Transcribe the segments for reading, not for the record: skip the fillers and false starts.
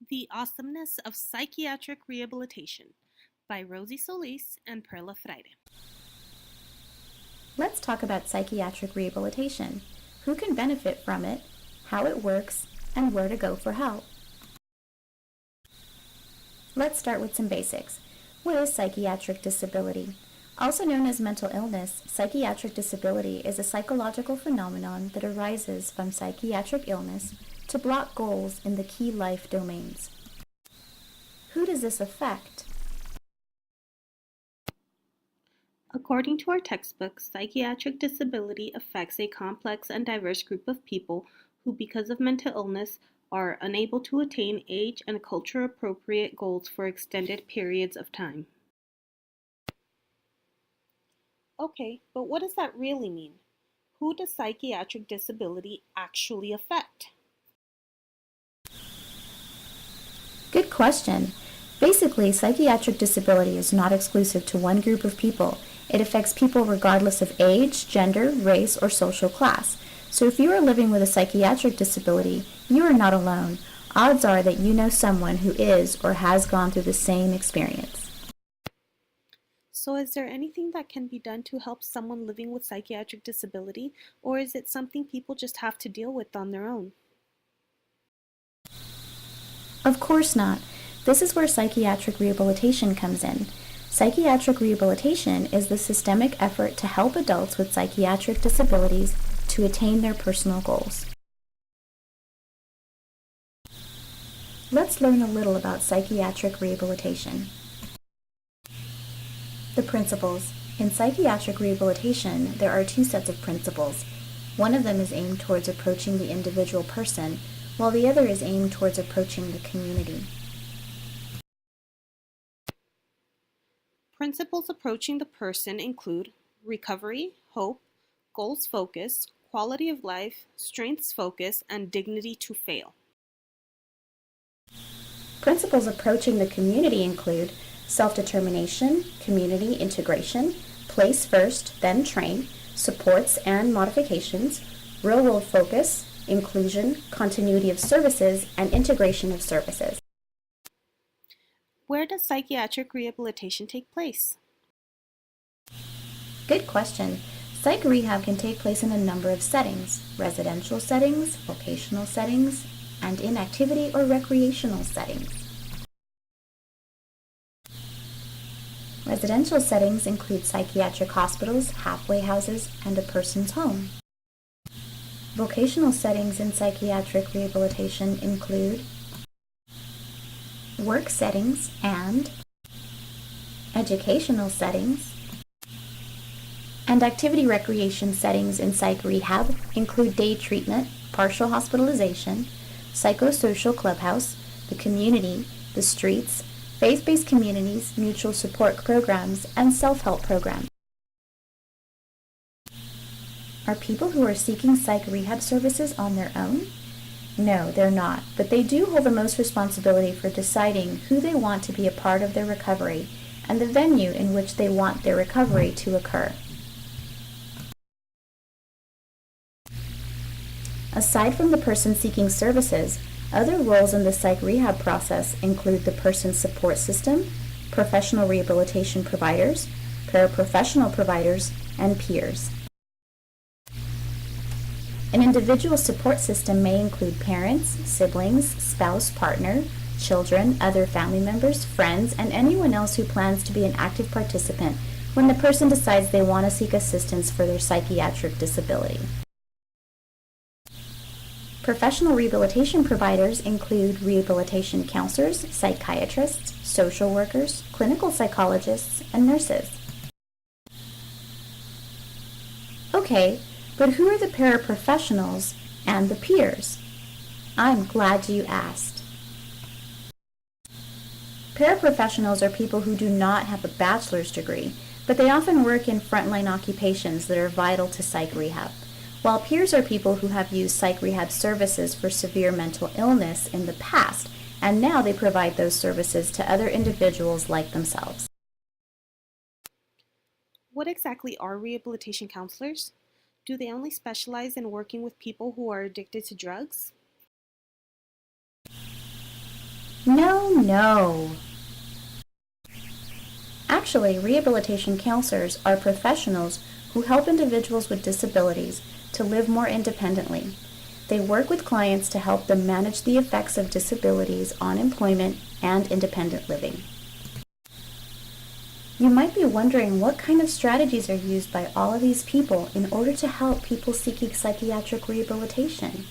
The Awesomeness of Psychiatric Rehabilitation by Rosie Solis and Perla Freire. Let's talk about psychiatric rehabilitation. Who can benefit from it, how it works, and where to go for help. Let's start with some basics. What is psychiatric disability? Also known as mental illness, psychiatric disability is a psychological phenomenon that arises from psychiatric illness to block goals in the key life domains. Who does this affect? According to our textbook, psychiatric disability affects a complex and diverse group of people who, because of mental illness, are unable to attain age and culture-appropriate goals for extended periods of time. Okay, but what does that really mean? Who does psychiatric disability actually affect? Good question. Basically, psychiatric disability is not exclusive to one group of people. It affects people regardless of age, gender, race, or social class. So if you are living with a psychiatric disability, you are not alone. Odds are that you know someone who is or has gone through the same experience. So is there anything that can be done to help someone living with psychiatric disability, or is it something people just have to deal with on their own? Of course not. This is where psychiatric rehabilitation comes in. Psychiatric rehabilitation is the systemic effort to help adults with psychiatric disabilities to attain their personal goals. Let's learn a little about psychiatric rehabilitation. The principles. In psychiatric rehabilitation, there are two sets of principles. One of them is aimed towards approaching the individual person, while the other is aimed towards approaching the community. Principles approaching the person include recovery, hope, goals focus, quality of life, strengths focus, and dignity to fail. Principles approaching the community include self-determination, community integration, place first, then train, supports and modifications, real-world focus, inclusion, continuity of services, and integration of services. Where does psychiatric rehabilitation take place? Good question. Psych rehab can take place in a number of settings: residential settings, vocational settings, and in activity or recreational settings. Residential settings include psychiatric hospitals, halfway houses, and a person's home. Vocational settings in psychiatric rehabilitation include work settings and educational settings, and activity recreation settings in psych rehab include day treatment, partial hospitalization, psychosocial clubhouse, the community, the streets, faith-based communities, mutual support programs, and self-help programs. Are people who are seeking psych rehab services on their own? No, they're not, but they do hold the most responsibility for deciding who they want to be a part of their recovery and the venue in which they want their recovery to occur. Aside from the person seeking services, other roles in the psych rehab process include the person's support system, professional rehabilitation providers, paraprofessional providers, and peers. An individual support system may include parents, siblings, spouse, partner, children, other family members, friends, and anyone else who plans to be an active participant when the person decides they want to seek assistance for their psychiatric disability. Professional rehabilitation providers include rehabilitation counselors, psychiatrists, social workers, clinical psychologists, and nurses. Okay, but who are the paraprofessionals and the peers? I'm glad you asked. Paraprofessionals are people who do not have a bachelor's degree, but they often work in frontline occupations that are vital to psych rehab, while peers are people who have used psych rehab services for severe mental illness in the past, and now they provide those services to other individuals like themselves. What exactly are rehabilitation counselors? Do they only specialize in working with people who are addicted to drugs? No, no. Actually, rehabilitation counselors are professionals who help individuals with disabilities to live more independently. They work with clients to help them manage the effects of disabilities on employment and independent living. You might be wondering what kind of strategies are used by all of these people in order to help people seeking psychiatric rehabilitation.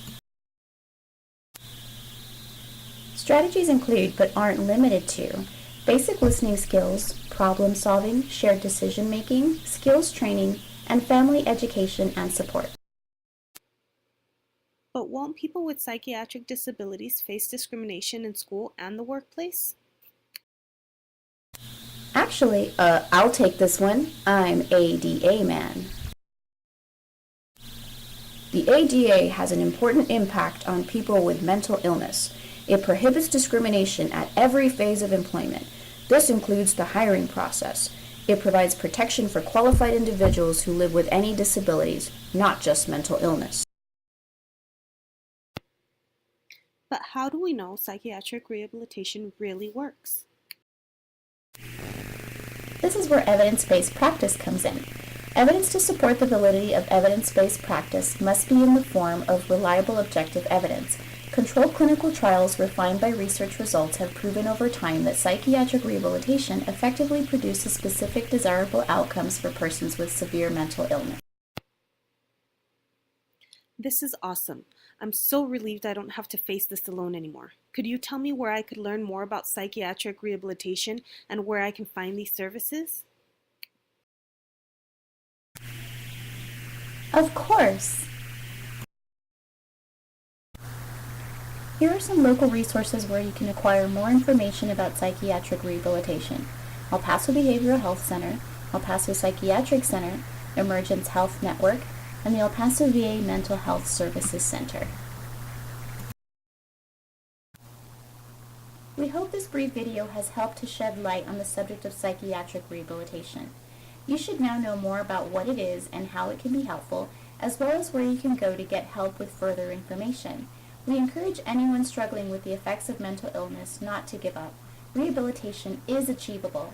Strategies include, but aren't limited to, basic listening skills, problem solving, shared decision making, skills training, and family education and support. But won't people with psychiatric disabilities face discrimination in school and the workplace? Actually, I'll take this one. I'm ADA man. The ADA has an important impact on people with mental illness. It prohibits discrimination at every phase of employment. This includes the hiring process. It provides protection for qualified individuals who live with any disabilities, not just mental illness. But how do we know psychiatric rehabilitation really works? This is where evidence-based practice comes in. Evidence to support the validity of evidence-based practice must be in the form of reliable objective evidence. Controlled clinical trials refined by research results have proven over time that psychiatric rehabilitation effectively produces specific desirable outcomes for persons with severe mental illness. This is awesome. I'm so relieved I don't have to face this alone anymore. Could you tell me where I could learn more about psychiatric rehabilitation and where I can find these services? Of course! Here are some local resources where you can acquire more information about psychiatric rehabilitation: El Paso Behavioral Health Center, El Paso Psychiatric Center, Emergence Health Network, and the El Paso VA Mental Health Services Center. We hope this brief video has helped to shed light on the subject of psychiatric rehabilitation. You should now know more about what it is and how it can be helpful, as well as where you can go to get help with further information. We encourage anyone struggling with the effects of mental illness not to give up. Rehabilitation is achievable.